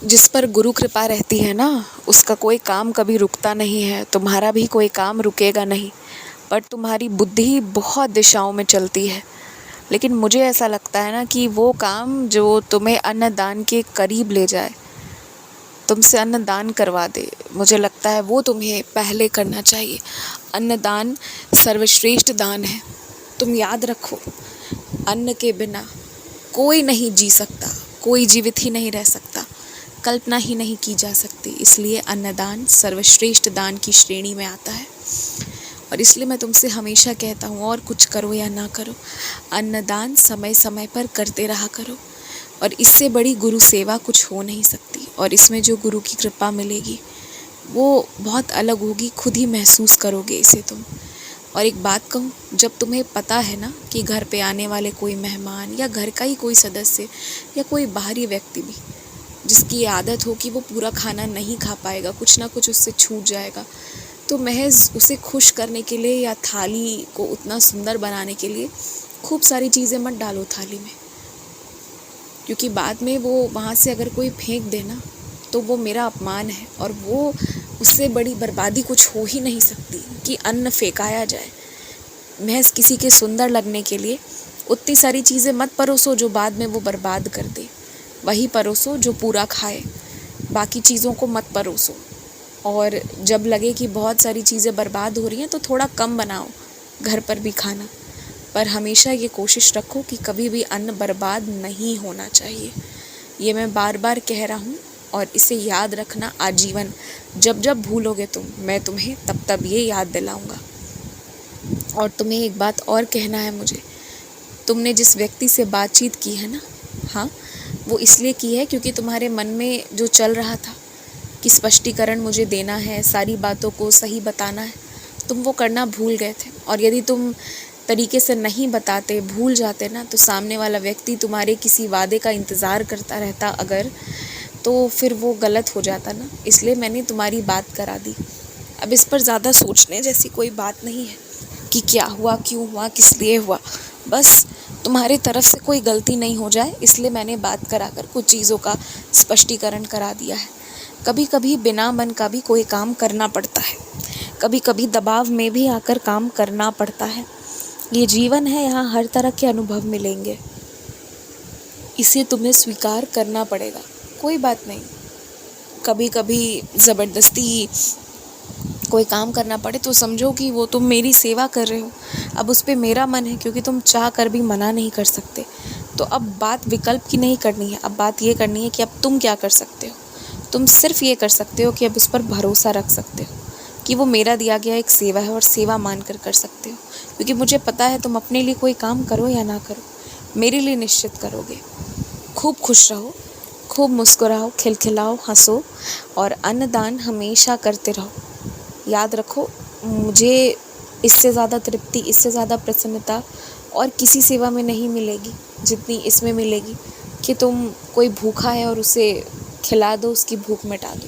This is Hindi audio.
जिस पर गुरु कृपा रहती है ना, उसका कोई काम कभी रुकता नहीं है। तुम्हारा भी कोई काम रुकेगा नहीं, पर तुम्हारी बुद्धि बहुत दिशाओं में चलती है। लेकिन मुझे ऐसा लगता है ना कि वो काम जो तुम्हें अन्नदान के करीब ले जाए, तुमसे अन्नदान करवा दे, मुझे लगता है वो तुम्हें पहले करना चाहिए। अन्नदान सर्वश्रेष्ठ दान है। तुम याद रखो, अन्न के बिना कोई नहीं जी सकता, कोई जीवित ही नहीं रह सकता, कल्पना ही नहीं की जा सकती। इसलिए अन्नदान सर्वश्रेष्ठ दान की श्रेणी में आता है। और इसलिए मैं तुमसे हमेशा कहता हूँ, और कुछ करो या ना करो, अन्नदान समय समय पर करते रहा करो। और इससे बड़ी गुरु सेवा कुछ हो नहीं सकती। और इसमें जो गुरु की कृपा मिलेगी वो बहुत अलग होगी, खुद ही महसूस करोगे इसे तुम। और एक बात कहूँ, जब तुम्हें पता है ना कि घर पे आने वाले कोई मेहमान या घर का ही कोई सदस्य या कोई बाहरी व्यक्ति भी, जिसकी आदत हो कि वो पूरा खाना नहीं खा पाएगा, कुछ ना कुछ उससे छूट जाएगा, तो महज उसे खुश करने के लिए या थाली को उतना सुंदर बनाने के लिए खूब सारी चीज़ें मत डालो थाली में। क्योंकि बाद में वो वहाँ से अगर कोई फेंक देना तो वो मेरा अपमान है। और वो उससे बड़ी बर्बादी कुछ हो ही नहीं सकती कि अन्न फेंकाया जाए। महज किसी के सुंदर लगने के लिए उतनी सारी चीज़ें मत परोसो जो बाद में वो बर्बाद कर दे। वही परोसो जो पूरा खाए, बाकी चीज़ों को मत परोसो। और जब लगे कि बहुत सारी चीज़ें बर्बाद हो रही हैं तो थोड़ा कम बनाओ घर पर भी खाना। पर हमेशा ये कोशिश रखो कि कभी भी अन्न बर्बाद नहीं होना चाहिए। ये मैं बार बार कह रहा हूँ, और इसे याद रखना आजीवन। जब जब भूलोगे तुम, मैं तुम्हें तब तब ये याद दिलाऊंगा। और तुम्हें एक बात और कहना है मुझे, तुमने जिस व्यक्ति से बातचीत की है ना, हाँ, वो इसलिए की है क्योंकि तुम्हारे मन में जो चल रहा था कि स्पष्टीकरण मुझे देना है, सारी बातों को सही बताना है, तुम वो करना भूल गए थे। और यदि तुम तरीके से नहीं बताते, भूल जाते ना, तो सामने वाला व्यक्ति तुम्हारे किसी वादे का इंतज़ार करता रहता अगर, तो फिर वो गलत हो जाता ना। इसलिए मैंने तुम्हारी बात करा दी। अब इस पर ज़्यादा सोचने जैसी कोई बात नहीं है कि क्या हुआ, क्यों हुआ, किस लिए हुआ। बस तुम्हारी तरफ से कोई गलती नहीं हो जाए, इसलिए मैंने बात कराकर कुछ चीज़ों का स्पष्टीकरण करा दिया है। कभी कभी बिना मन का भी कोई काम करना पड़ता है, कभी कभी दबाव में भी आकर काम करना पड़ता है। ये जीवन है, यहाँ हर तरह के अनुभव मिलेंगे, इसे तुम्हें स्वीकार करना पड़ेगा। कोई बात नहीं, कभी कभी ज़बरदस्ती कोई काम करना पड़े तो समझो कि वो तुम मेरी सेवा कर रहे हो। अब उस पे मेरा मन है, क्योंकि तुम चाह कर भी मना नहीं कर सकते। तो अब बात विकल्प की नहीं करनी है, अब बात ये करनी है कि अब तुम क्या कर सकते हो। तुम सिर्फ ये कर सकते हो कि अब उस पर भरोसा रख सकते हो कि वो मेरा दिया गया एक सेवा है, और सेवा मान कर सकते हो। क्योंकि मुझे पता है तुम अपने लिए कोई काम करो या ना करो, मेरे लिए निश्चित करोगे। खूब खुश रहो, खूब मुस्कुराओ, खिलखिलाओ, हंसो, और अन्नदान हमेशा करते रहो। याद रखो, मुझे इससे ज़्यादा तृप्ति, इससे ज़्यादा प्रसन्नता और किसी सेवा में नहीं मिलेगी जितनी इसमें मिलेगी कि तुम कोई भूखा है और उसे खिला दो, उसकी भूख मिटा दो।